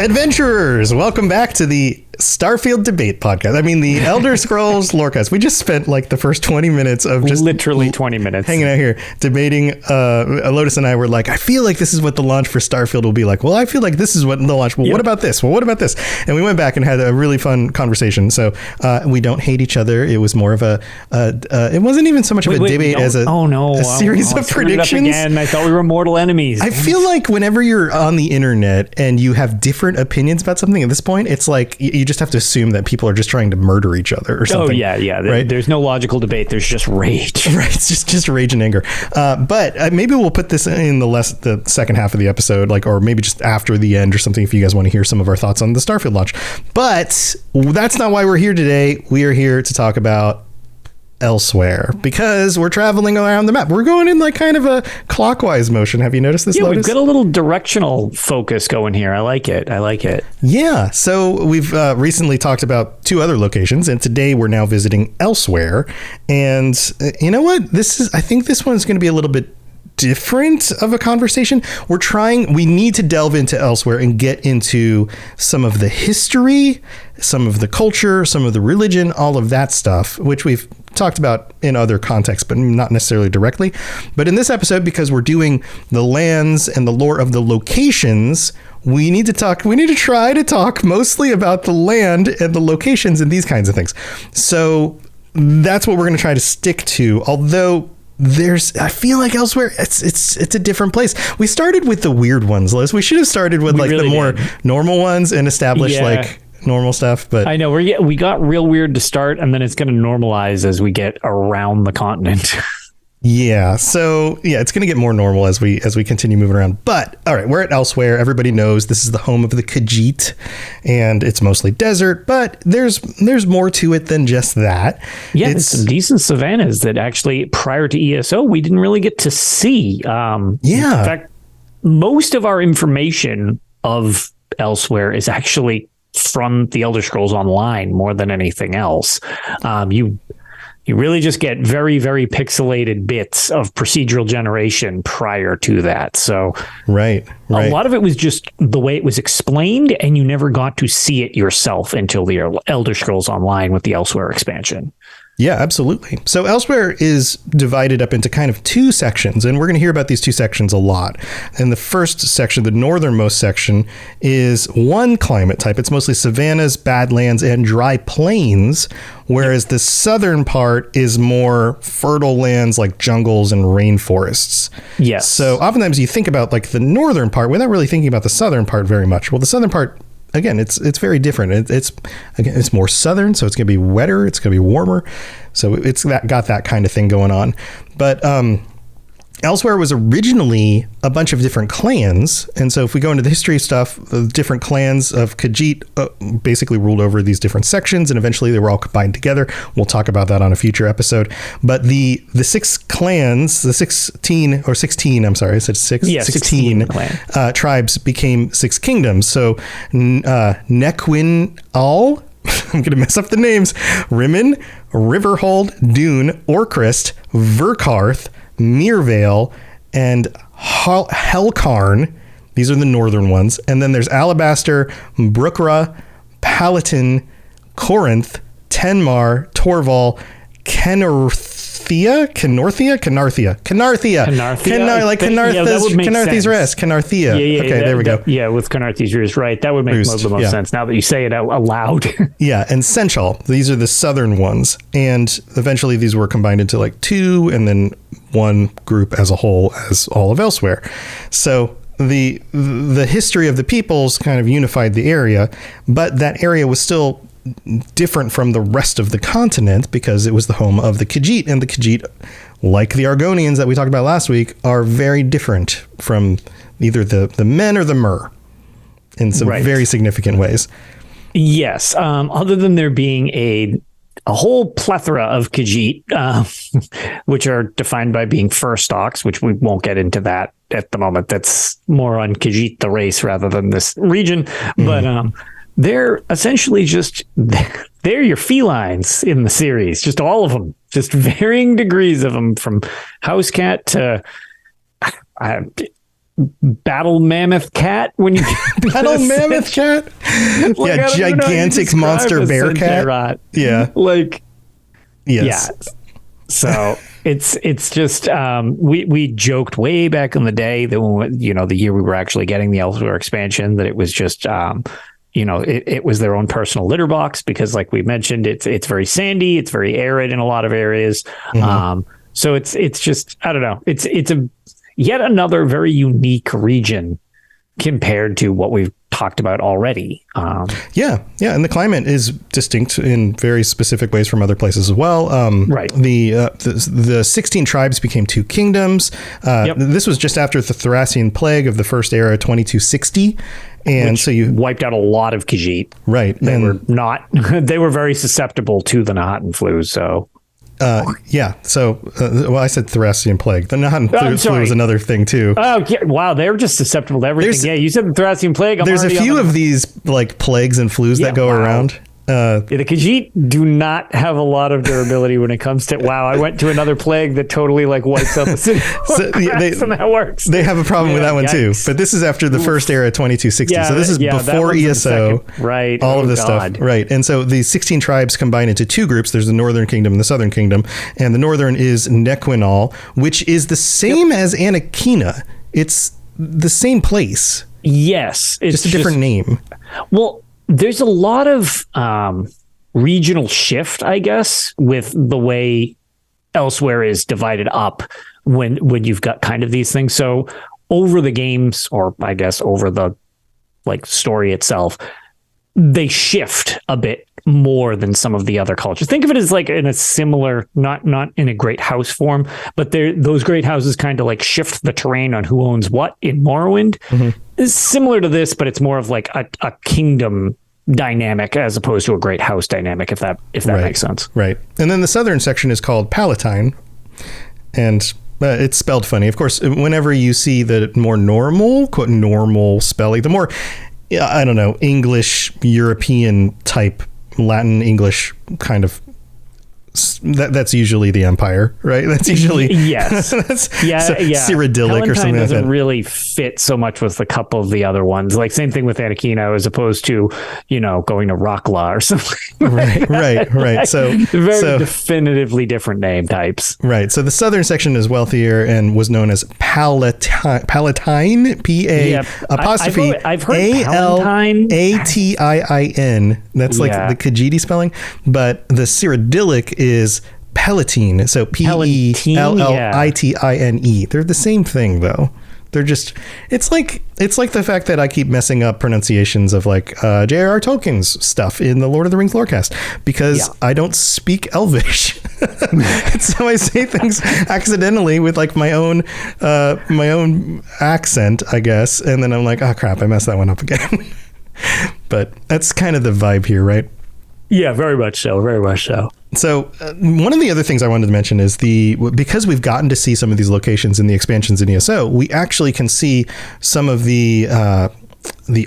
Adventurers, welcome back to the Starfield Debate Podcast. I mean, the Elder Scrolls Lorecast. We just spent like the first 20 minutes of just literally 20 minutes hanging out here debating. Lotus and I were like, I feel like this is what the launch for Starfield will be like. Well, I feel like this is what the launch. Well, What about this? Well, what about this? And we went back and had a really fun conversation. So we don't hate each other. It was more of it wasn't even so much of a debate as a series of predictions. Again. I thought we were mortal enemies. I feel like whenever you're on the internet and you have different opinions about something at this point, it's like you just have to assume that people are just trying to murder each other or something. Oh, yeah. Right? There's no logical debate. There's just rage. Right. It's just rage and anger. But maybe we'll put this in the second half of the episode, or maybe just after the end or something, if you guys want to hear some of our thoughts on the Starfield launch. But that's not why we're here today. We are here to talk about Elsweyr, because we're traveling around the map. We're going in kind of a clockwise motion. Have you noticed this, Lotus? We've got a little directional focus going here. I like it. Yeah. So we've recently talked about two other locations, and today we're now visiting Elsweyr. And you know what? I think this one's going to be a little bit different of a conversation. We need to delve into Elsweyr and get into some of the history, some of the culture, some of the religion, all of that stuff, which we've talked about in other contexts, but not necessarily directly. But in this episode, because we're doing the lands and the lore of the locations, we need to try to talk mostly about the land and the locations and these kinds of things. So that's what we're going to try to stick to. Although I feel like Elsweyr, it's a different place. We started with the weird ones, Liz. We should have started with the more normal ones and established normal stuff. But I know we got real weird to start, and then it's going to normalize as we get around the continent. Yeah. So it's going to get more normal as we continue moving around. But all right, we're at Elsweyr. Everybody knows this is the home of the Khajiit, and it's mostly desert, but there's more to it than just that. Yeah, it's some decent savannas that actually prior to ESO we didn't really get to see. In fact, most of our information of Elsweyr is actually from the Elder Scrolls Online more than anything else. You really just get very, very pixelated bits of procedural generation prior to that. So right. A lot of it was just the way it was explained, and you never got to see it yourself until the Elder Scrolls Online with the Elsweyr expansion. Yeah, absolutely. So Elsweyr is divided up into kind of two sections, and we're going to hear about these two sections a lot. And the first section, the northernmost section, is one climate type. It's mostly savannas, badlands, and dry plains, whereas the southern part is more fertile lands like jungles and rainforests. Yes. So oftentimes you think about the northern part without really thinking about the southern part very much. Well, the southern part, again, it's very different. It's more southern, so it's going to be wetter. It's going to be warmer. So it's got that kind of thing going on. But Elsweyr was originally a bunch of different clans. And so if we go into the history stuff, the different clans of Khajiit basically ruled over these different sections, and eventually they were all combined together. We'll talk about that on a future episode. But the six clans, the 16, I'm sorry, I said six? Yeah, 16 tribes became six kingdoms. So Nequin All, I'm going to mess up the names, Rimmon, Riverhold, Dune, Orcrist, Verkarth, Mirvale, and Helkarn. These are the northern ones. And then there's Alabaster, Brookra, Palatin, Corinth, Tenmar, Torval, Kenarthia. Canarthi's Rest. Canarthia. Yeah, okay, there we go. Yeah, with Canarthi's Rest, right. That would make the most sense now that you say it out loud. Yeah, and Senchal. These are the southern ones. And eventually these were combined into two, and then one group as a whole as all of Elsweyr. So the history of the peoples kind of unified the area, but that area was still different from the rest of the continent because it was the home of the Khajiit, and the Khajiit, like the Argonians that we talked about last week, are very different from either the men or the Mer in some very significant ways. Yes. Other than there being a whole plethora of Khajiit, which are defined by being fur stalks, which we won't get into that at the moment. That's more on Khajiit, the race, rather than this region. Mm-hmm. But they're essentially they're your felines in the series, just all of them, just varying degrees of them, from house cat to battle mammoth cat when you battle mammoth cat. Like, yeah, gigantic monster bear cat. Yeah, like yes. Yeah. So it's just we joked way back in the day that when, the year we were actually getting the Elsweyr expansion, that it was just it was their own personal litter box, because like we mentioned, it's very sandy, it's very arid in a lot of areas. So it's just, I don't know, it's a yet another very unique region compared to what we've talked about already. Yeah, and the climate is distinct in very specific ways from other places as well. Right. The 16 tribes became 2 kingdoms. This was just after the Thracian plague of the first era, 2260. And so you wiped out a lot of Khajiit. Right. They were very susceptible to the Nahat flu. So I said Thracian plague. The Nahat flu was another thing too. Oh, yeah. Wow. They're just susceptible to everything. You said the Thracian plague. There's a few of these like plagues and flus that go around. The Khajiit do not have a lot of durability when it comes to. Wow, I went to another plague that totally like wipes out the city. And that works. They have a problem with that one too. But this is after the first era, 2260. So this is before ESO. Right. All of this stuff. Right. And so the 16 tribes combine into 2 groups. There's the Northern Kingdom and the Southern Kingdom. And the Northern is Nequinal, which is the same as Anakina. It's the same place. Yes. It's just a different name. Well, there's a lot of regional shift, I guess, with the way Elsweyr is divided up when you've got kind of these things. So over the games, or I guess over the like story itself, they shift a bit more than some of the other cultures. Think of it as like in a similar, not in a great house form, but those great houses kind of like shift the terrain on who owns what in Morrowind. It's similar to this, but it's more of like a kingdom dynamic as opposed to a great house dynamic, if that makes sense. Right. And then the southern section is called Palatine, and it's spelled funny. Of course, whenever you see the more normal, quote, normal spelling, the more, I don't know, English, European type, Latin English kind of, that's usually the Empire, right? That's usually yes. Cyrodiilic or something like that. Doesn't really fit so much with a couple of the other ones. Like same thing with Anakina, as opposed to going to Rockla or something. Right. So very definitively different name types. Right. So the southern section is wealthier and was known as Palatine. Apostrophe I've heard Palatine. Atiin. That's like the Khajiit spelling, but the Cyrodiilic is Palatine. So Pellitine. They're the same thing though. They're just, it's like the fact that I keep messing up pronunciations of like J.R.R. Tolkien's stuff in the Lord of the Rings Lorecast because I don't speak Elvish. So I say things accidentally with like my own accent, I guess. And then I'm like, oh crap, I messed that one up again. But that's kind of the vibe here, right? Yeah, very much so. Very much so. So one of the other things I wanted to mention is because we've gotten to see some of these locations in the expansions in ESO, we actually can see some of the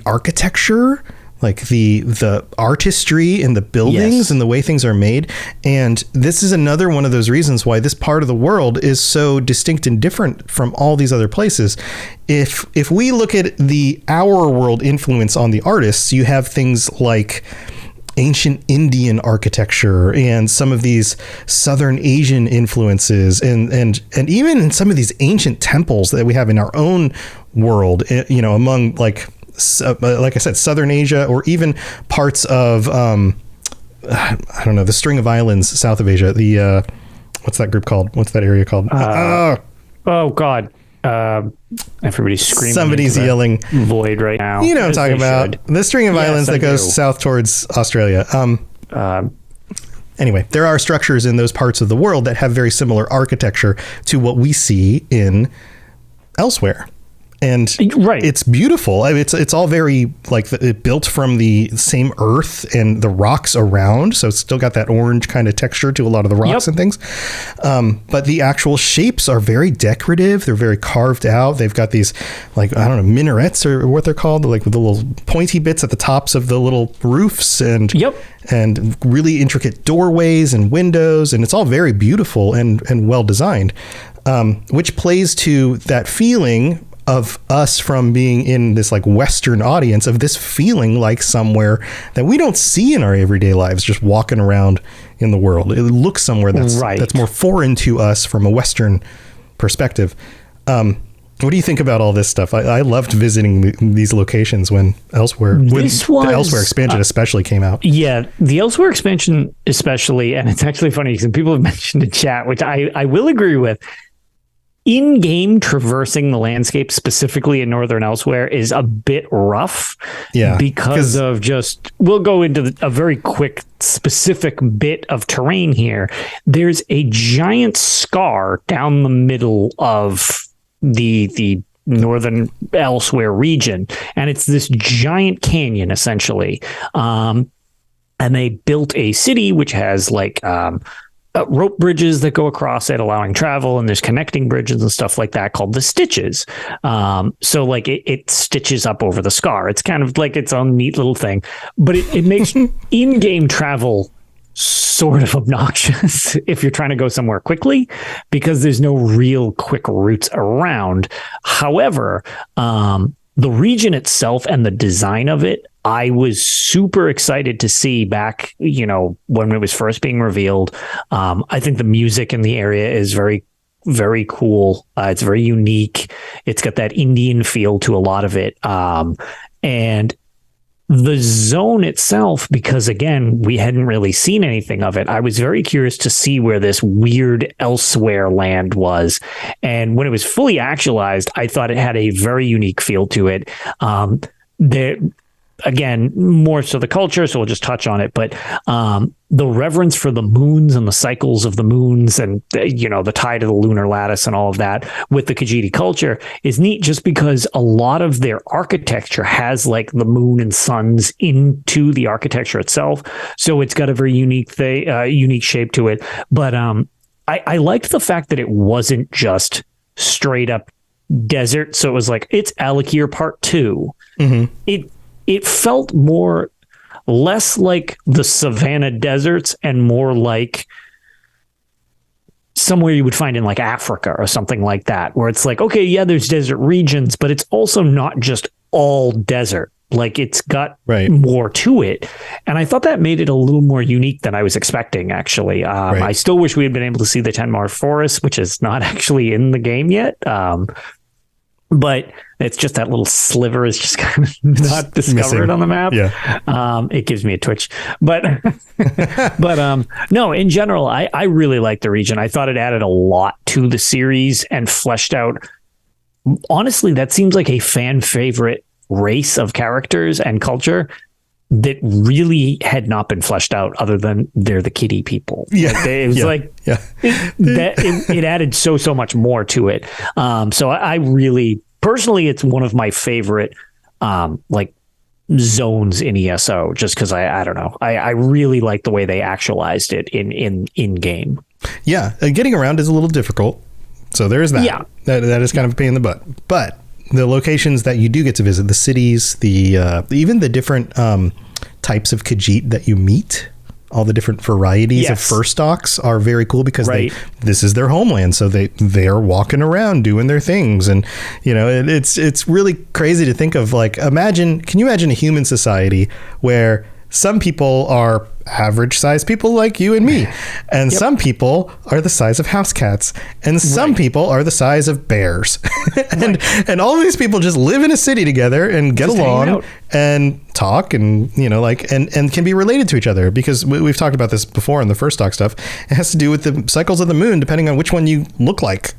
architecture, like the artistry in the buildings and the way things are made. And this is another one of those reasons why this part of the world is so distinct and different from all these other places. If we look at our world influence on the artists, you have things like ancient Indian architecture and some of these Southern Asian influences and even in some of these ancient temples that we have in our own world, among like I said, Southern Asia, or even parts of, I don't know, the string of islands south of Asia. What's that group called? What's that area called? Oh God. Everybody's screaming. Somebody's yelling void right now. You know what I'm talking about. The string of islands that goes south towards Australia. Anyway, there are structures in those parts of the world that have very similar architecture to what we see in Elsweyr. And it's beautiful. It's all very like built from the same earth and the rocks around. So it's still got that orange kind of texture to a lot of the rocks and things. But the actual shapes are very decorative. They're very carved out. They've got these, like, I don't know, minarets or what they're called, like with the little pointy bits at the tops of the little roofs and really intricate doorways and windows. And it's all very beautiful and well designed, which plays to that feeling of us from being in this like Western audience, of this feeling like somewhere that we don't see in our everyday lives, just walking around in the world. It looks somewhere that's more foreign to us from a Western perspective. What do you think about all this stuff? I loved visiting these locations when the Elsweyr expansion especially came out. Yeah, the Elsweyr expansion especially, and it's actually funny because people have mentioned in chat, which I will agree with. In-game traversing the landscape, specifically in Northern Elsweyr, is a bit rough. Yeah, because of we'll go into a very quick specific bit of terrain here. There's a giant scar down the middle of the Northern Elsweyr region, and it's this giant canyon essentially. And they built a city which has like rope bridges that go across it, allowing travel, and there's connecting bridges and stuff like that called the Stitches. So like it stitches up over the scar. It's kind of like its own neat little thing, but it makes in-game travel sort of obnoxious if you're trying to go somewhere quickly, because there's no real quick routes around. However, the region itself and the design of it, I was super excited to see back, when it was first being revealed. I think the music in the area is very, very cool. It's very unique. It's got that Indian feel to a lot of it. And the zone itself, because again, we hadn't really seen anything of it, I was very curious to see where this weird Elsweyr land was. And when it was fully actualized, I thought it had a very unique feel to it. Again, more so the culture, so we'll just touch on it. But the reverence for the moons and the cycles of the moons and, the tide of the lunar lattice and all of that with the Khajiit culture is neat, just because a lot of their architecture has like the moon and suns into the architecture itself. So it's got a very unique shape to it. But I liked the fact that it wasn't just straight up desert. So it was like, it's Alakir Part 2. Mm-hmm. It felt less like the savanna deserts and more like somewhere you would find in like Africa or something like that, where it's like, okay, yeah, there's desert regions, but it's also not just all desert. Like it's got more to it. And I thought that made it a little more unique than I was expecting, actually. I still wish we had been able to see the Tenmar Forest, which is not actually in the game yet. But it's just that little sliver is just kind of not discovered on the map. Yeah. It gives me a twitch. But no, in general, I really liked the region. I thought it added a lot to the series and fleshed out. Honestly, that seems like a fan favorite race of characters and culture that really had not been fleshed out, other than they're the kitty people. Yeah. It was it added so much more to it. So I really, personally, it's one of my favorite, zones in ESO, just because I don't know. I really like the way they actualized it in game. Yeah. Getting around is a little difficult. So there's that. Yeah. That is kind of a pain in the butt, but the locations that you do get to visit, the cities, even the different types of Khajiit that you meet, all the different varieties of fur stocks are very cool, because this is their homeland. So they are walking around doing their things. And, it's really crazy to think of, like, can you imagine a human society where some people are average sized people like you and me, and some people are the size of house cats, and some people are the size of bears. and all of these people just live in a city together and get along and talk and and can be related to each other, because we've talked about this before in the first stock stuff. It has to do with the cycles of the moon, depending on which one you look like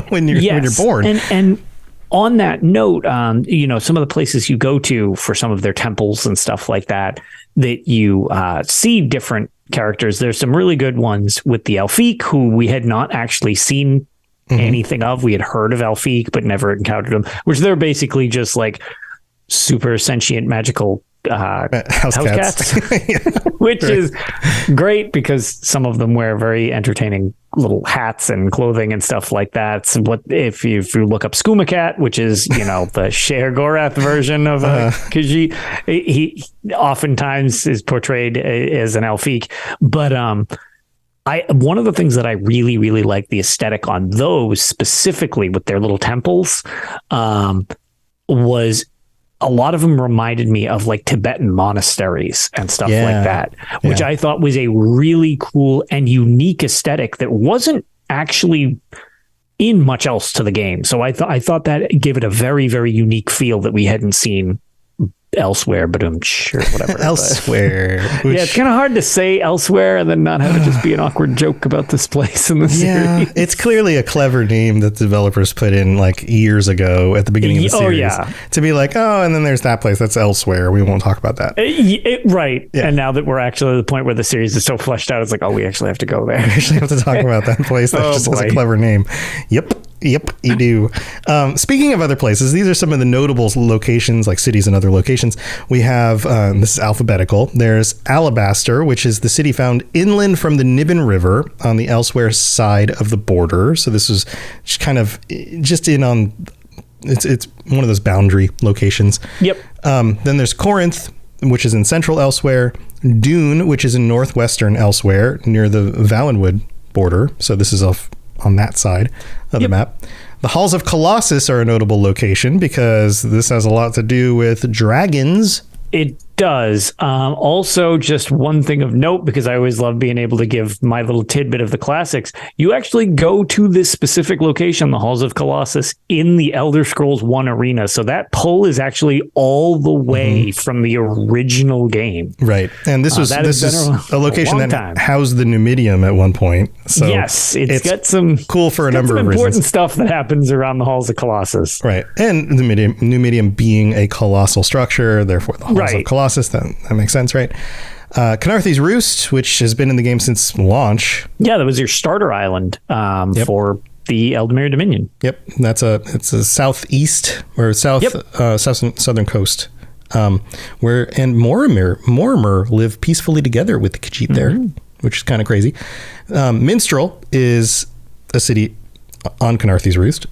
when you're born. And on that note, some of the places you go to for some of their temples and stuff like that you see different characters. There's some really good ones with the Elfiq, who we had not actually seen anything of. We had heard of Elfiq, but never encountered them, which they're basically just like super sentient magical house cats. Which is great, because some of them wear very entertaining little hats and clothing and stuff like that. So if you look up Skooma Cat, which is the Sheher Gorath version of Khajiit, he oftentimes is portrayed as an Elfiq, but One of the things that I really, really like the aesthetic on those specifically with their little temples, was a lot of them reminded me of like Tibetan monasteries and stuff like that, which I thought was a really cool and unique aesthetic that wasn't actually in much else to the game. So I thought that gave it a very, very unique feel that we hadn't seen elsewhere, but I'm sure whatever. Elsweyr. Yeah, it's kind of hard to say Elsweyr and then not have it just be an awkward joke about this place in the series. It's clearly a clever name that the developers put in like years ago at the beginning of the series to be like, oh, and then there's that place that's Elsweyr. We won't talk about that. Right. Yeah. And now that we're actually at the point where the series is so fleshed out, it's like, oh, we actually have to go there. We actually have to talk about that place that just has a clever name. Yep, you do. Speaking of other places, these are some of the notable locations, like cities and other locations. We have, this is alphabetical. There's Alabaster, which is the city found inland from the Niven River on the Elsweyr side of the border. So this is just kind of just in on, it's one of those boundary locations. Yep. Then there's Corinth, which is in central Elsweyr. Dune, which is in northwestern Elsweyr near the Valenwood border. So this is off on that side of the map. The Halls of Colossus are a notable location because this has a lot to do with dragons. It does. Also, just one thing of note, because I always love being able to give my little tidbit of the classics. You actually go to this specific location, the Halls of Colossus, in the Elder Scrolls 1 arena. So that pull is actually all the way from the original game. Right. And this is a location that housed the Numidium at one point. So yes, it's got some cool for a number of reasons. Important stuff that happens around the Halls of Colossus. Right. And the Numidium being a colossal structure, therefore the Halls of Colossus, that makes sense, right? Canarthy's Roost, which has been in the game since launch. Yeah, that was your starter island for the Eldamir Dominion. Yep, it's a southeast or southern coast, where Morimer live peacefully together with the Khajiit there, which is kind of crazy. Minstrel is a city on Canarthy's Roost.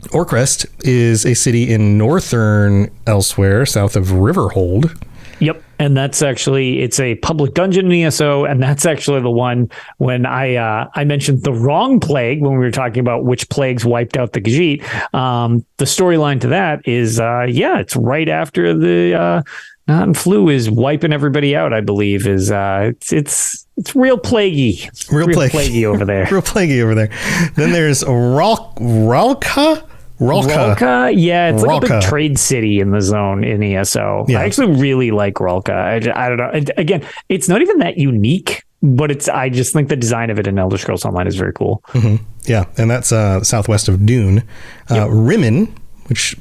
Orcrest is a city in northern Elsweyr, south of Riverhold. Yep, and that's actually, it's a public dungeon in ESO, and that's actually the one when I mentioned the wrong plague when we were talking about which plagues wiped out the Khajiit. The storyline to that is, it's right after the Nott flu is wiping everybody out, I believe. It's real plaguey. Real plaguey over there. Real plaguey over there. Then there's Ralka. Yeah, it's like a big trade city in the zone in ESO. Yeah. I actually really like Ralka. I don't know. Again, it's not even that unique, but I just think the design of it in Elder Scrolls Online is very cool. Mm-hmm. Yeah, and that's southwest of Dune. Rimmen, which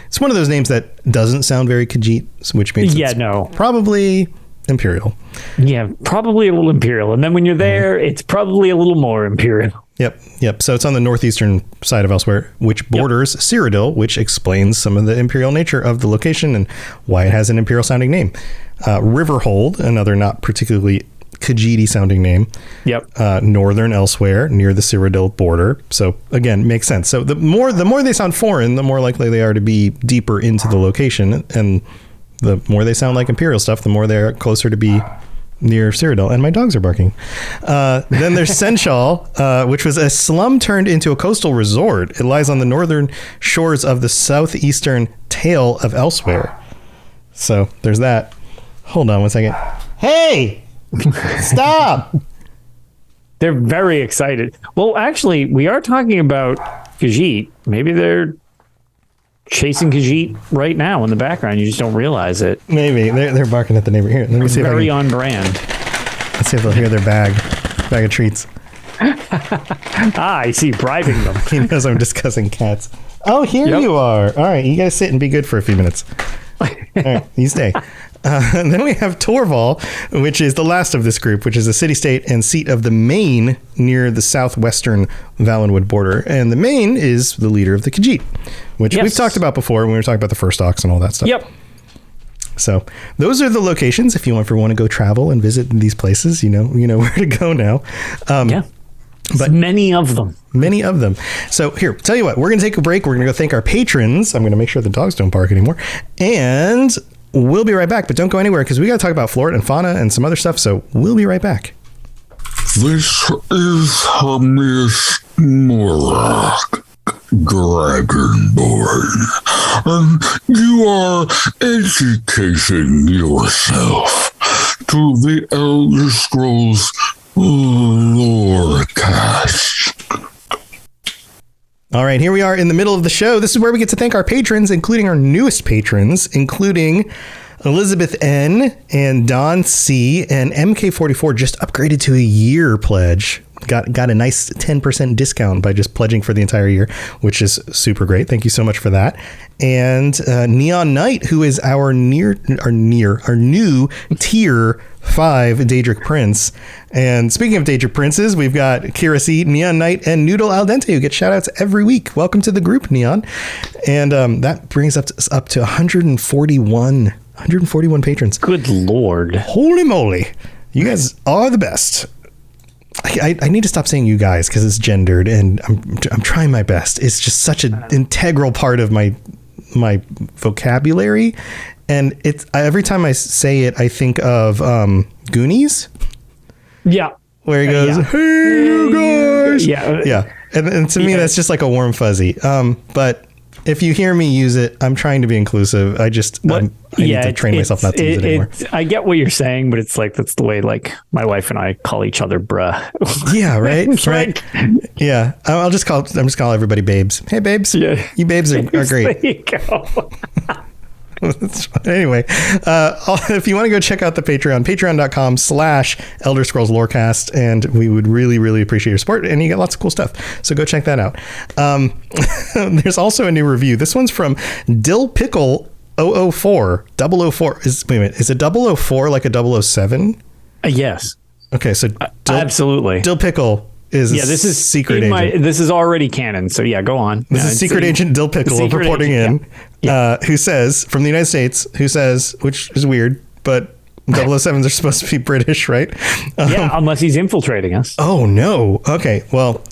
it's one of those names that doesn't sound very Khajiit, which means probably Imperial. Yeah, probably a little Imperial. And then when you're there, it's probably a little more Imperial. Yep. So it's on the northeastern side of Elsweyr, which borders Cyrodiil, which explains some of the Imperial nature of the location and why it has an Imperial sounding name. Riverhold, another not particularly Khajiit sounding name. Yep. Northern Elsweyr, near the Cyrodiil border. So again, makes sense. So the more they sound foreign, the more likely they are to be deeper into the location, and the more they sound like Imperial stuff, the more they're closer to be near Cyrodiil. And my dogs are barking. Then there's Senchal, which was a slum turned into a coastal resort. It lies on the northern shores of the southeastern tail of Elsweyr. So there's that. Hold on one second. Hey! Stop! They're very excited. Well, actually, we are talking about Khajiit. Maybe they're chasing Khajiit right now in the background. You just don't realize it. Maybe they're barking at the neighbor. Here, let me see. Very on brand. Let's see if they'll hear their bag of treats. I see, bribing them. He knows I'm discussing cats. Oh, here you are. All right, you guys sit and be good for a few minutes. All right, you stay. And then we have Torval, which is the last of this group, which is a city-state and seat of the Main near the southwestern Valenwood border. And the Main is the leader of the Khajiit, which we've talked about before when we were talking about the first ox and all that stuff. Yep. So those are the locations. If you ever want to go travel and visit these places, you know where to go now. But many of them. So here, tell you what, we're going to take a break. We're going to go thank our patrons. I'm going to make sure the dogs don't bark anymore. And we'll be right back, but don't go anywhere because we got to talk about flora and fauna and some other stuff. So we'll be right back. This is Hermes Morak, Dragonborn, and you are educating yourself to the Elder Scrolls Lorecast. All right, here we are in the middle of the show. This is where we get to thank our patrons, including our newest patrons, including Elizabeth N. and Don C. and MK44 just upgraded to a year pledge. Got a nice 10% discount by just pledging for the entire year, which is super great. Thank you so much for that. And Neon Knight, who is our new tier 5 Daedric Prince. And speaking of Daedric Princes, we've got Kira C, Neon Knight, and Noodle Al Dente, who get shout outs every week. Welcome to the group, Neon. And that brings us up to 141 patrons. Good Lord. Holy moly. You guys are the best. I need to stop saying you guys because it's gendered, and I'm trying my best. It's just such an integral part of my vocabulary, and it's every time I say it, I think of Goonies. Yeah, where he goes, "Hey, you guys." Yeah, and to me that's just like a warm fuzzy. But if you hear me use it, I'm trying to be inclusive. I need to train myself not to use it anymore. I get what you're saying, but it's like that's the way like my wife and I call each other bruh. Yeah, right. Right. Yeah. I'm just call everybody babes. Hey babes. Yeah. You babes are great. There you go. Anyway, if you want to go check out the patreon.com/Elder Scrolls Lorecast, and we would really, really appreciate your support, and you get lots of cool stuff. So go check that out. There's also a new review. This one's from Dill Pickle 004. 004. Is it 004 like a 007? Yes. Okay, so absolutely. Dill Pickle is this is secret agent. This is already canon, so yeah, go on. This is secret agent Dill Pickle reporting in, who says, from the United States, which is weird, but 007s are supposed to be British, right? Unless he's infiltrating us. Oh, no. Okay, well,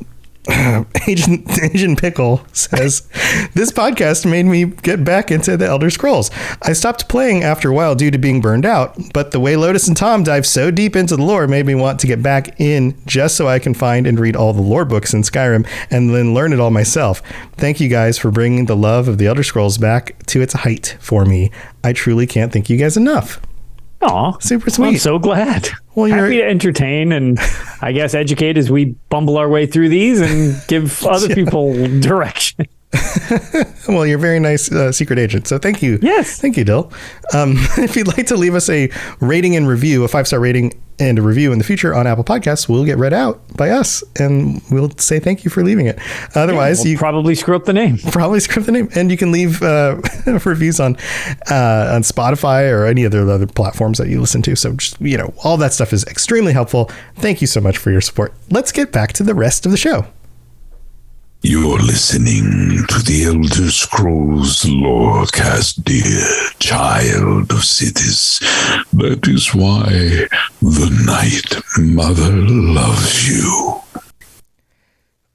Agent Pickle says, this podcast made me get back into the Elder Scrolls. I stopped playing after a while due to being burned out, but the way Lotus and Tom dive so deep into the lore made me want to get back in just so I can find and read all the lore books in Skyrim and then learn it all myself. Thank you guys for bringing the love of the Elder Scrolls back to its height for me. I truly can't thank you guys enough. Aw, super sweet. I'm so glad. Well, happy to entertain and I guess educate as we bumble our way through these and give other people direction. Well, you're a very nice secret agent, so thank you. Yes. Thank you, Dill. If you'd like to leave us a rating and review, a 5-star rating and a review in the future on Apple Podcasts, we'll get read out by us, and we'll say thank you for leaving it. Otherwise, you probably screw up the name. And you can leave reviews on Spotify or any other platforms that you listen to. So just, all that stuff is extremely helpful. Thank you so much for your support. Let's get back to the rest of the show. You're listening to the Elder Scrolls Lorecast, dear child of cities. That is why the Night Mother loves you.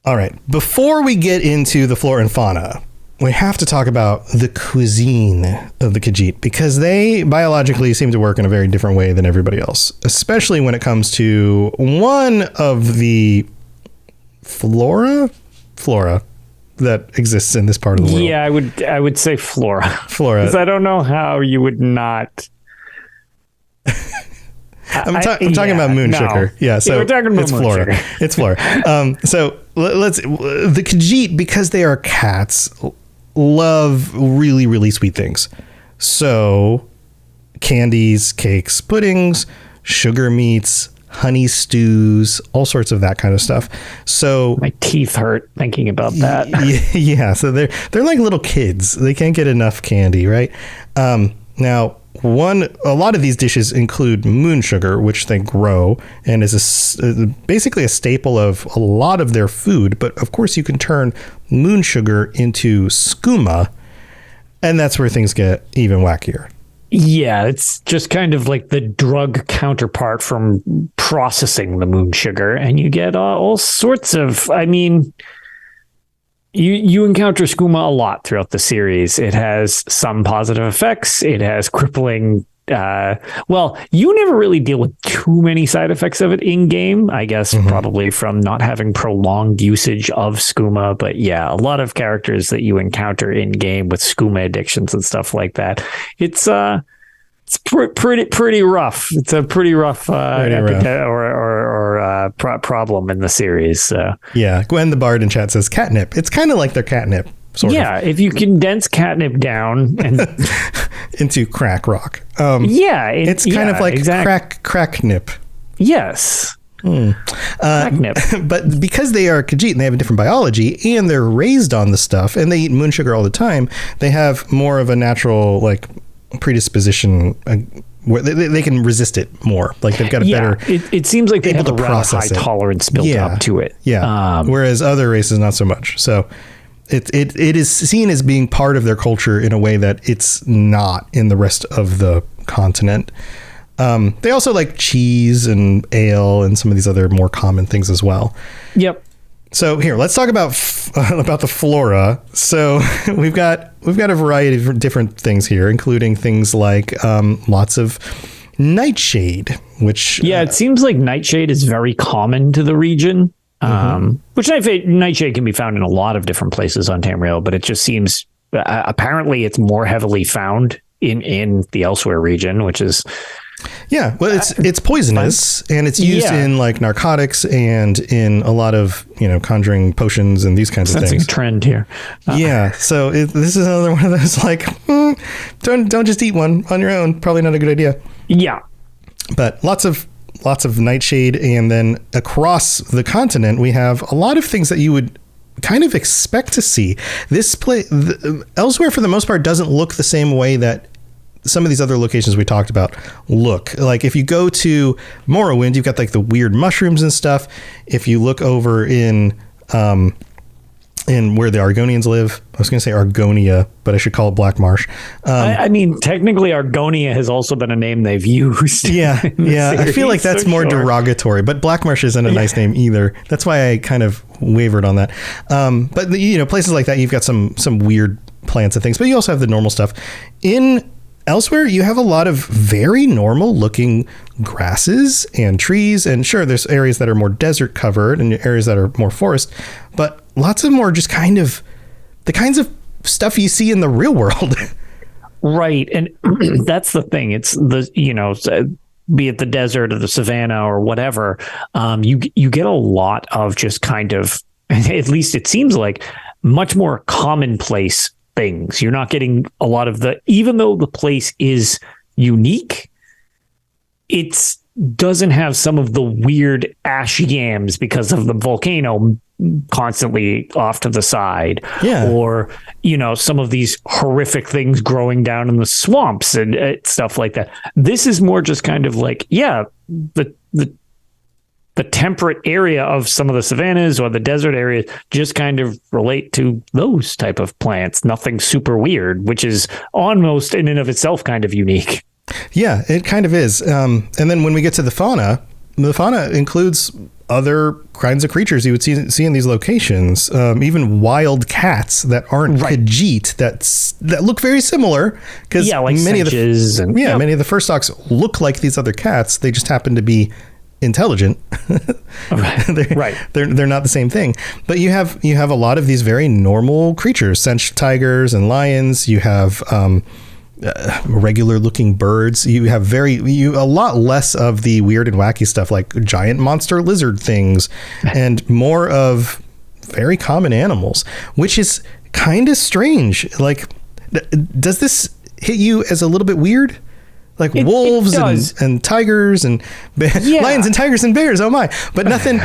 All right. Before we get into the flora and fauna, we have to talk about the cuisine of the Khajiit, because they biologically seem to work in a very different way than everybody else, especially when it comes to one of the flora that exists in this part of the world. Yeah, I would say flora. Because I don't know how you would not. I'm talking about moon sugar. Yeah, so we're talking about it's moon flora. Sugar. It's flora. So the Khajiit, because they are cats, love really, really sweet things. So candies, cakes, puddings, sugar meats, honey stews, all sorts of that kind of stuff. So my teeth hurt thinking about that. Yeah, so they're like little kids. They can't get enough candy, right? Now, a lot of these dishes include moon sugar, which they grow and is basically a staple of a lot of their food. But of course, you can turn moon sugar into skooma, and that's where things get even wackier. Yeah, it's just kind of like the drug counterpart from processing the moon sugar, and you get all sorts of, you encounter skooma a lot throughout the series. It has some positive effects. It has crippling well, you never really deal with too many side effects of it in game, I guess, probably from not having prolonged usage of skooma. But yeah, a lot of characters that you encounter in game with skooma addictions and stuff like that. It's pretty rough. It's a pretty rough, problem in the series. So. Yeah, Gwen the Bard in chat says catnip. It's kind of like their catnip. Yeah, if you condense catnip down and into crack rock. It's kind of like crack nip. Yes. But because they are Khajiit and they have a different biology and they're raised on the stuff and they eat moon sugar all the time, they have more of a natural like predisposition where they can resist it more. Like they've got a better. It seems like they have a rather high tolerance built up to it. Yeah. Whereas other races not so much. So. It is seen as being part of their culture in a way that it's not in the rest of the continent. They also like cheese and ale and some of these other more common things as well. Yep. So here, let's talk about the flora. So we've got a variety of different things here, including things like lots of nightshade, which it seems like nightshade is very common to the region. Which nightshade can be found in a lot of different places on Tamriel, but it just seems apparently it's more heavily found in the Elsweyr region, which is it's poisonous and it's used in like narcotics and in a lot of conjuring potions and these kinds of things. That's a trend here. So this is another one of those like don't just eat one on your own. Probably not a good idea. Yeah, but lots of nightshade, and then across the continent we have a lot of things that you would kind of expect to see. This Elsweyr for the most part doesn't look the same way that some of these other locations we talked about look. Like if you go to Morrowind, you've got like the weird mushrooms and stuff. If you look over in where the Argonians live, I was going to say Argonia, but I should call it Black Marsh. I mean, technically, Argonia has also been a name they've used. Yeah. I feel like that's more derogatory, but Black Marsh isn't a nice name either. That's why I kind of wavered on that. But places like that, you've got some weird plants and things, but you also have the normal stuff. In Elsweyr, you have a lot of very normal looking grasses and trees. And sure, there's areas that are more desert covered and areas that are more forest, but lots of more just kind of the kinds of stuff you see in the real world. Right. And that's the thing. It's be it the desert or the savannah or whatever, you get a lot of just kind of, at least it seems like, much more commonplace things. You're not getting a lot of even though the place is unique, it doesn't have some of the weird ash yams because of the volcano constantly off to the side, or some of these horrific things growing down in the swamps and stuff like that. This is more just kind of like the temperate area of some of the savannas or the desert areas just kind of relate to those type of plants. Nothing super weird, which is almost in and of itself kind of unique. Yeah, it kind of is. And then when we get to the fauna includes other kinds of creatures you would see in these locations, even wild cats that aren't Khajiit that look very similar, because many of the first stocks look like these other cats. They just happen to be intelligent. They're not the same thing. But you have a lot of these very normal creatures, cinch tigers and lions. You have regular looking birds. You have a lot less of the weird and wacky stuff like giant monster lizard things and more of very common animals, which is kind of strange. Like, does this hit you as a little bit weird? Like wolves and tigers and lions and tigers and bears. Oh my! But nothing.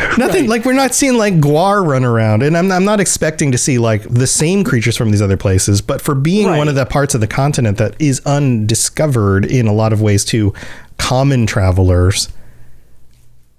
Like, we're not seeing like Gwar run around, and I'm not expecting to see like the same creatures from these other places. But for being one of the parts of the continent that is undiscovered in a lot of ways to common travelers,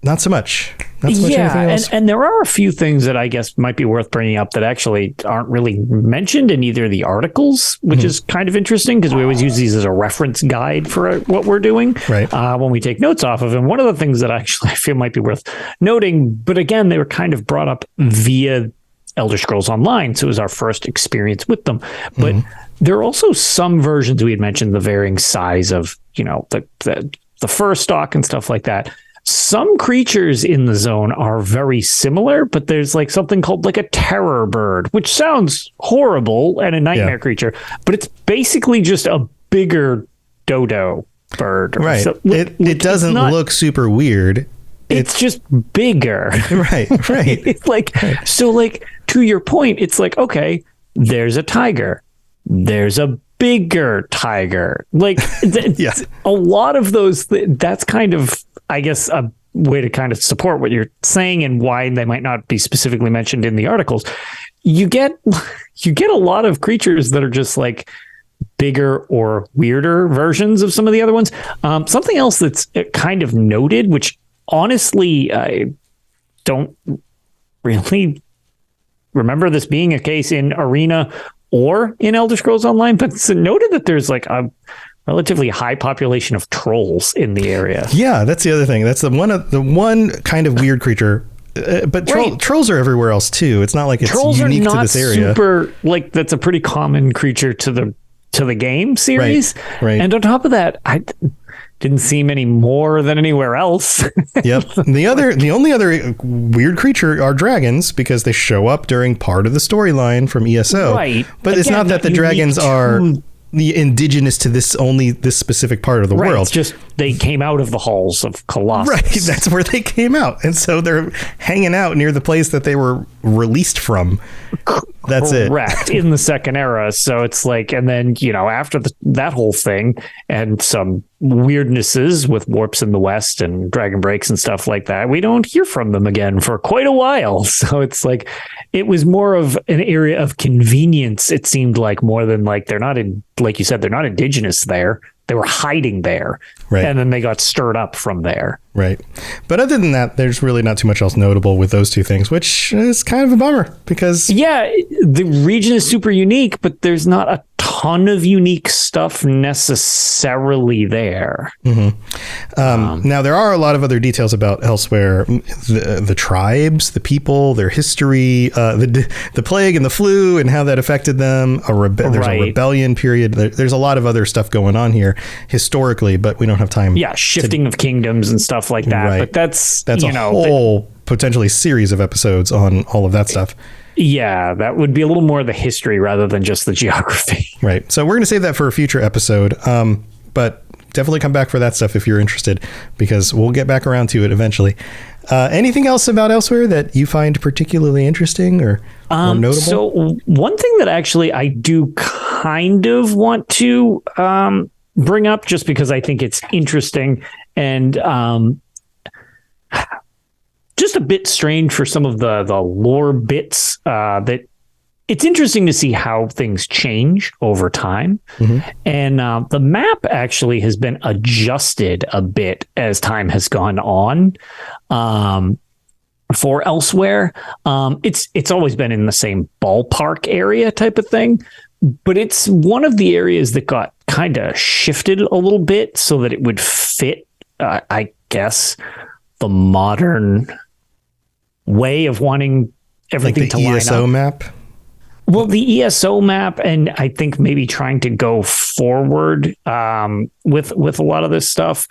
not so much. And there are a few things that I guess might be worth bringing up that actually aren't really mentioned in either of the articles, which is kind of interesting because we always use these as a reference guide for what we're doing when we take notes off of them. One of the things that actually I feel might be worth noting, but again, they were kind of brought up via Elder Scrolls Online, so it was our first experience with them. But There are also some versions we had mentioned the varying size of, the fur stock and stuff like that. Some creatures in the zone are very similar, but there's like something called like a terror bird, which sounds horrible and a nightmare creature, but it's basically just a bigger dodo bird. Right. So, it doesn't look super weird. It's just bigger. Right. It's like, so like to your point, it's like, okay, there's a tiger. There's a bigger tiger. Like a lot of those, that's kind of, I guess, a way to kind of support what you're saying and why they might not be specifically mentioned in the articles. You get a lot of creatures that are just like bigger or weirder versions of some of the other ones. Something else that's kind of noted, which honestly, I don't really remember this being a case in Arena or in Elder Scrolls Online, but it's noted that there's like a relatively high population of trolls in the area. Yeah, that's the other thing. That's the one kind of weird creature. But trolls are everywhere else too. It's not like it's trolls unique to this area. Super, like that's a pretty common creature to the game series. Right. And on top of that, I didn't see many more than anywhere else. Yep. The only other weird creature are dragons because they show up during part of the storyline from ESO. Right. But again, it's not that the dragons are indigenous to this specific part of the world. It's just they came out of the halls of Colossus. Right, that's where they came out, and so they're hanging out near the place that they were released from. That's correct in the second era. So it's like, and then after that whole thing and some weirdnesses with warps in the west and dragon breaks and stuff like that, we don't hear from them again for quite a while. So it's like it was more of an area of convenience. It seemed like more than like they're not like you said, they're not indigenous there. They were hiding there, right? And then they got stirred up from there, right? But other than that, there's really not too much else notable with those two things, which is kind of a bummer because the region is super unique, but there's not a ton of unique stuff necessarily there. Mm-hmm. Now there are a lot of other details about Elsweyr, the tribes, the people, their history, the plague and the flu and how that affected them. There's a rebellion period. There's a lot of other stuff going on here historically, but we don't have time. Yeah, shifting of kingdoms and stuff like that. Right. But that's a whole potentially series of episodes on all of that stuff. Yeah, that would be a little more of the history rather than just the geography. Right. So we're going to save that for a future episode. But definitely come back for that stuff if you're interested, because we'll get back around to it eventually. Anything else about Elsweyr that you find particularly interesting or notable? So one thing that actually I do kind of want to bring up, just because I think it's interesting and just a bit strange for some of the lore bits, that it's interesting to see how things change over time. Mm-hmm. And the map actually has been adjusted a bit as time has gone on for Elsweyr. It's always been in the same ballpark area type of thing, but it's one of the areas that got kind of shifted a little bit so that it would fit, I guess, the modern way of wanting everything to line up. Like the ESO map? Well, the ESO map, and I think maybe trying to go forward with a lot of this stuff.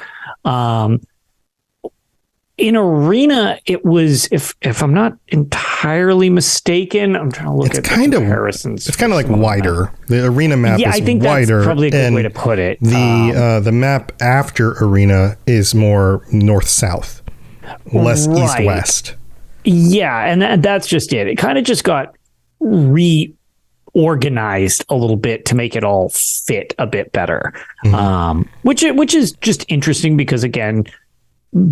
In Arena, it was, if I'm not entirely mistaken, I'm trying to look at the comparisons. It's kind of like wider. The Arena map is wider. I think that's probably a good way to put it. The map after Arena is more north-south, less east-west. Yeah, and that's just it. It kind of just got reorganized a little bit to make it all fit a bit better, which is just interesting because, again,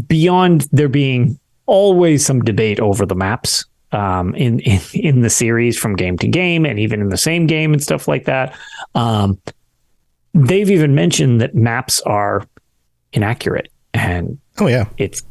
beyond there being always some debate over the maps in the series from game to game and even in the same game and stuff like that, they've even mentioned that maps are inaccurate, and it's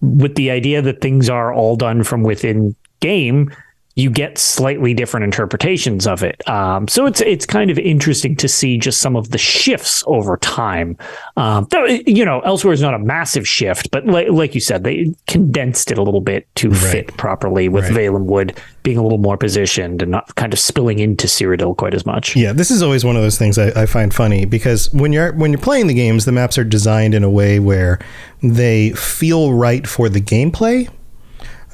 with the idea that things are all done from within game. you get slightly different interpretations of it. So it's kind of interesting to see just some of the shifts over time. Elsewhere is not a massive shift, but like you said, they condensed it a little bit to fit properly with Valenwood being a little more positioned and not kind of spilling into Cyrodiil quite as much. Yeah, this is always one of those things I find funny, because when you're playing the games, the maps are designed in a way where they feel right for the gameplay,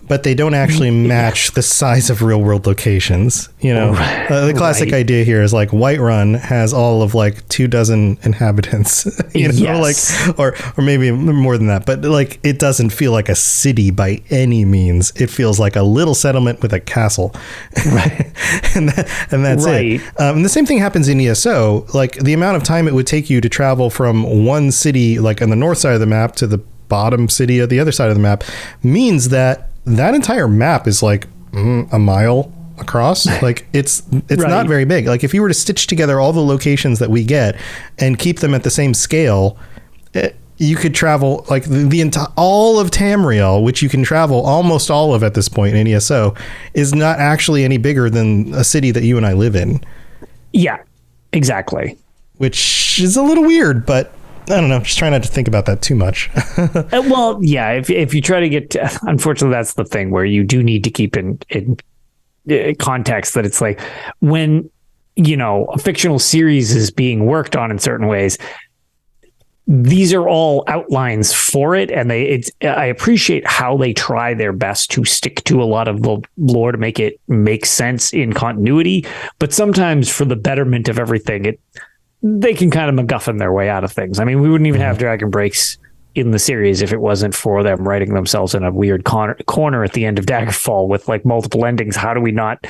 but they don't actually match the size of real world locations. The classic idea here is like Whiterun has all of like 24 inhabitants, or maybe more than that. But like, it doesn't feel like a city by any means. It feels like a little settlement with a castle. Right. and that's it. And the same thing happens in ESO. Like, the amount of time it would take you to travel from one city, like on the north side of the map, to the bottom city of the other side of the map means that entire map is like a mile across. Like, it's not very big. Like, if you were to stitch together all the locations that we get and keep them at the same scale, you could travel like the entire all of Tamriel, which you can travel almost all of at this point in ESO, is not actually any bigger than a city that you and I live in. Yeah, exactly. Which is a little weird, but I don't know. Just try not to think about that too much. Well, yeah. If you try to get, unfortunately, that's the thing where you do need to keep in context that it's like when, a fictional series is being worked on in certain ways, these are all outlines for it. And I appreciate how they try their best to stick to a lot of the lore to make it make sense in continuity. But sometimes for the betterment of everything, they can kind of MacGuffin their way out of things. I mean, we wouldn't even have Dragon Breaks in the series if it wasn't for them writing themselves in a weird corner at the end of Daggerfall with like multiple endings. How do we not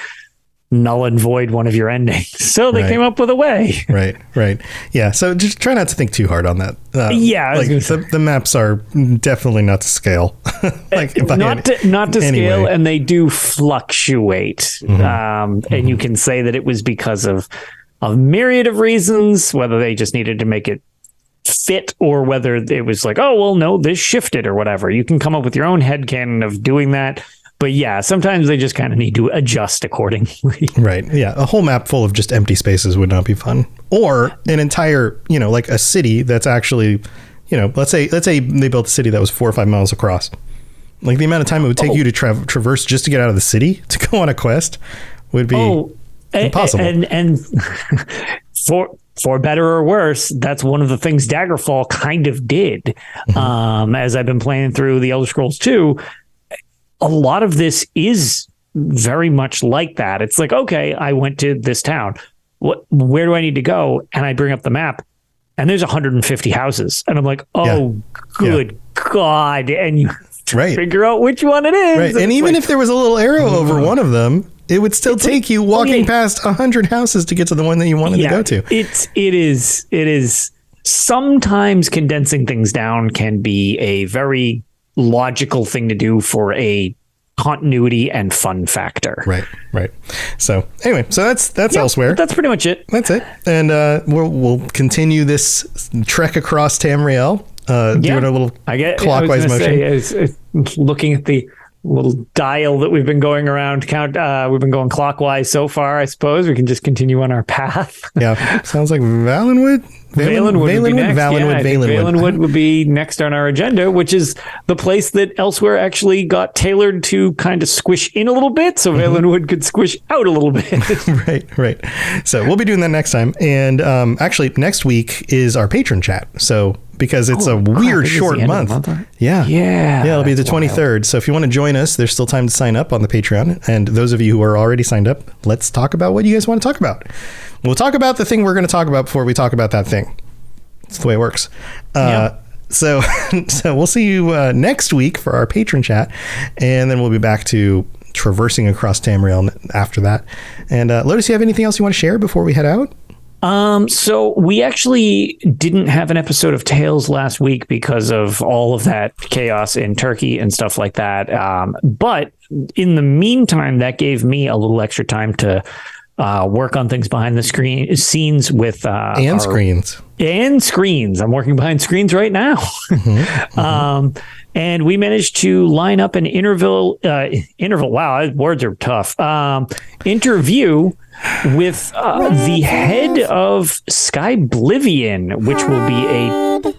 null and void one of your endings? So they came up with a way. Right. Yeah. So just try not to think too hard on that. The maps are definitely not to scale. Not to scale, and they do fluctuate. And you can say that it was because of a myriad of reasons, whether they just needed to make it fit or whether it was like, oh, well, no, this shifted or whatever. You can come up with your own headcanon of doing that. But yeah, sometimes they just kind of need to adjust accordingly. Right. Yeah. A whole map full of just empty spaces would not be fun. Or an entire, like a city that's actually, let's say they built a city that was 4 or 5 miles across. Like, the amount of time it would take you to traverse just to get out of the city to go on a quest would be impossible. And for better or worse, that's one of the things Daggerfall kind of did. As I've been playing through the Elder Scrolls 2, a lot of this is very much like that. It's like, okay, I went to this town. Where do I need to go? And I bring up the map, and there's 150 houses, and I'm like, good God! And you figure out which one it is. Right. And even if there was a little arrow over one of them, it would still take you walking past 100 houses to get to the one that you wanted to go to. It is sometimes condensing things down can be a very logical thing to do for a continuity and fun factor. Right. So anyway, that's Elsweyr. That's pretty much it. That's it. And we'll continue this trek across Tamriel, doing a little clockwise motion. Looking at the little dial that we've been going around, we've been going clockwise so far. I suppose we can just continue on our path. Yeah, sounds like Valenwood would be next on our agenda, which is the place that Elsweyr actually got tailored to kind of squish in a little bit, so Valenwood could squish out a little bit. Right. So we'll be doing that next time, and actually next week is our patron chat. So because it's a weird short month. Yeah, it'll be the 23rd. Wild. So if you want to join us, there's still time to sign up on the Patreon. And those of you who are already signed up, let's talk about what you guys want to talk about. We'll talk about the thing we're going to talk about before we talk about that thing. That's the way it works. So we'll see you next week for our patron chat, and then we'll be back to traversing across Tamriel after that. And Lotus, you have anything else you want to share before we head out? So we actually didn't have an episode of Tales last week because of all of that chaos in Turkey and stuff like that. But in the meantime, that gave me a little extra time to work on things behind the scenes with screens. And screens. I'm working behind screens right now. And we managed to line up an interval. Wow, words are tough. Interview with the head of Skyblivion, which will be a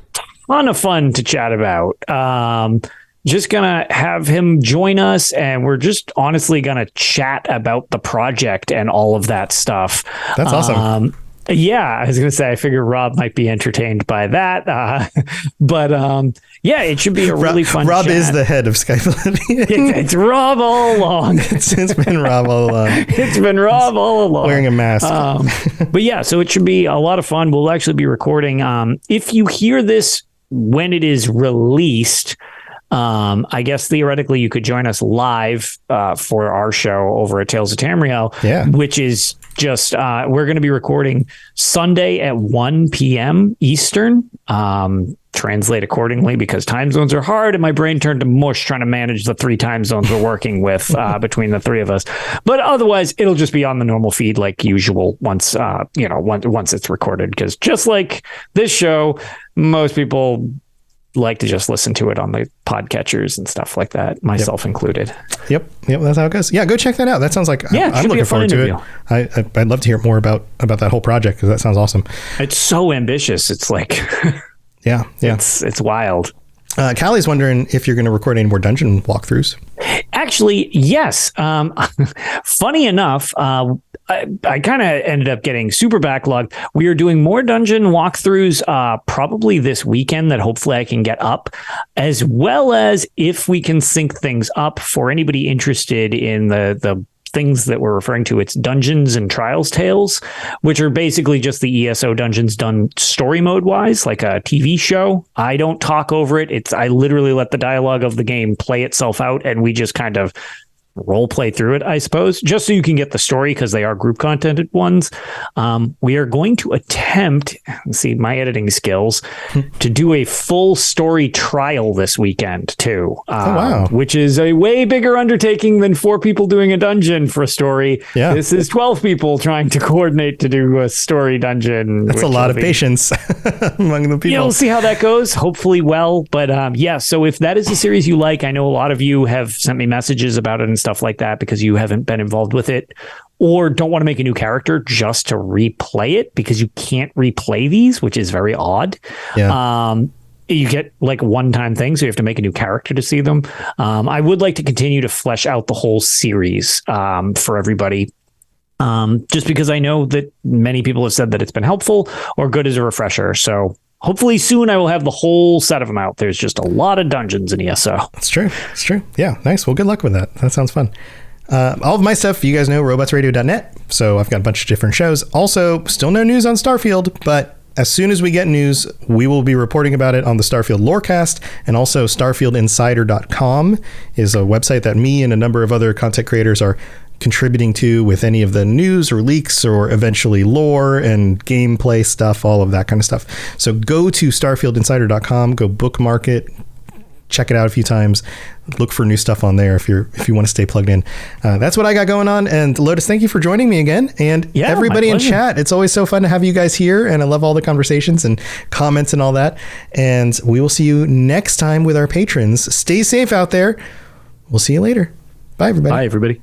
ton of fun to chat about. Just gonna have him join us, and we're just honestly gonna chat about the project and all of that stuff. That's awesome. Yeah, I was gonna say I figure Rob might be entertained by that, but yeah, it should be a really fun. Rob chat. Is the head of Skyblivion. It's Rob all along. It's been Rob all along. It's been Rob all along. Wearing a mask. But yeah, so it should be a lot of fun. We'll actually be recording. If you hear this when it is released, I guess theoretically you could join us live for our show over at Tales of Tamriel, which is just we're going to be recording Sunday at 1 p.m. Eastern. Translate accordingly because time zones are hard, and my brain turned to mush trying to manage the 3 time zones we're working with between the 3 of us. But otherwise, it'll just be on the normal feed like usual once once it's recorded. Because just like this show, most people like to just listen to it on the podcatchers and stuff like that, myself included. Yep, that's how it goes. Yeah, go check that out. That sounds like I'm looking forward to it. I'd love to hear more about that whole project because that sounds awesome. It's so ambitious. It's like yeah, it's wild. Callie's wondering if you're going to record any more dungeon walkthroughs. Actually, yes. Funny enough, I kind of ended up getting super backlogged. We are doing more dungeon walkthroughs probably this weekend that hopefully I can get up, as well as if we can sync things up for anybody interested in the things that we're referring to. It's Dungeons and Trials Tales, which are basically just the ESO dungeons done story mode wise, like a TV show. I don't talk over it. I literally let the dialogue of the game play itself out, and we just kind of role play through it, I suppose, just so you can get the story because they are group contented ones. We are going to attempt, see my editing skills, to do a full story trial this weekend too. Which is a way bigger undertaking than 4 people doing a dungeon for a story. Yeah. This is 12 people trying to coordinate to do a story dungeon. That's a lot of patience among the people. We'll see how that goes. Hopefully well. But so if that is a series you like, I know a lot of you have sent me messages about it and stuff like that because you haven't been involved with it or don't want to make a new character just to replay it because you can't replay these, which is very odd. You get like one-time things, so you have to make a new character to see them. I would like to continue to flesh out the whole series for everybody. Just because I know that many people have said that it's been helpful or good as a refresher. So hopefully soon I will have the whole set of them out. There's just a lot of dungeons in ESO. That's true. It's true. Yeah, nice. Well, good luck with that. That sounds fun. All of my stuff, you guys know, robotsradio.net. So I've got a bunch of different shows. Also, still no news on Starfield, but as soon as we get news, we will be reporting about it on the Starfield Lorecast, and also starfieldinsider.com is a website that me and a number of other content creators are contributing to with any of the news or leaks or eventually lore and gameplay stuff, all of that kind of stuff. So go to starfieldinsider.com, go bookmark it, check it out a few times, look for new stuff on there if you want to stay plugged in. That's what I got going on. And Lotus, thank you for joining me again. And everybody in chat, it's always so fun to have you guys here, and I love all the conversations and comments and all that. And we will see you next time with our patrons. Stay safe out there. We'll see you later. Bye, everybody. Bye, everybody.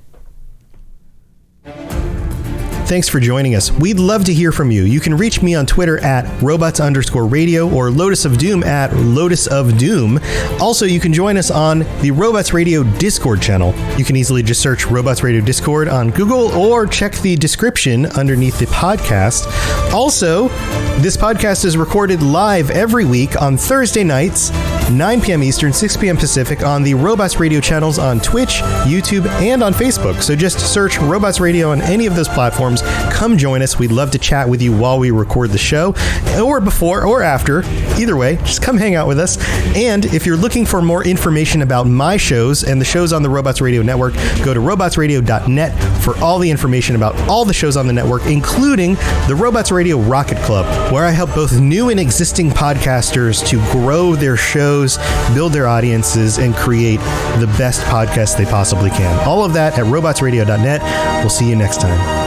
Thanks for joining us. We'd love to hear from you. You can reach me on Twitter at robots_radio or Lotus of Doom at Lotus of Doom. Also, you can join us on the Robots Radio Discord channel. You can easily just search Robots Radio Discord on Google or check the description underneath the podcast. Also, this podcast is recorded live every week on Thursday nights, 9 p.m. Eastern, 6 p.m. Pacific on the Robots Radio channels on Twitch, YouTube, and on Facebook. So just search Robots Radio on any of those platforms. Come join us. We'd love to chat with you while we record the show, or before or after. Either way, just come hang out with us. And if you're looking for more information about my shows and the shows on the Robots Radio Network, go to robotsradio.net for all the information about all the shows on the network, including the Robots Radio Rocket Club, where I help both new and existing podcasters to grow their shows, build their audiences, and create the best podcast they possibly can. All of that at robotsradio.net. We'll see you next time.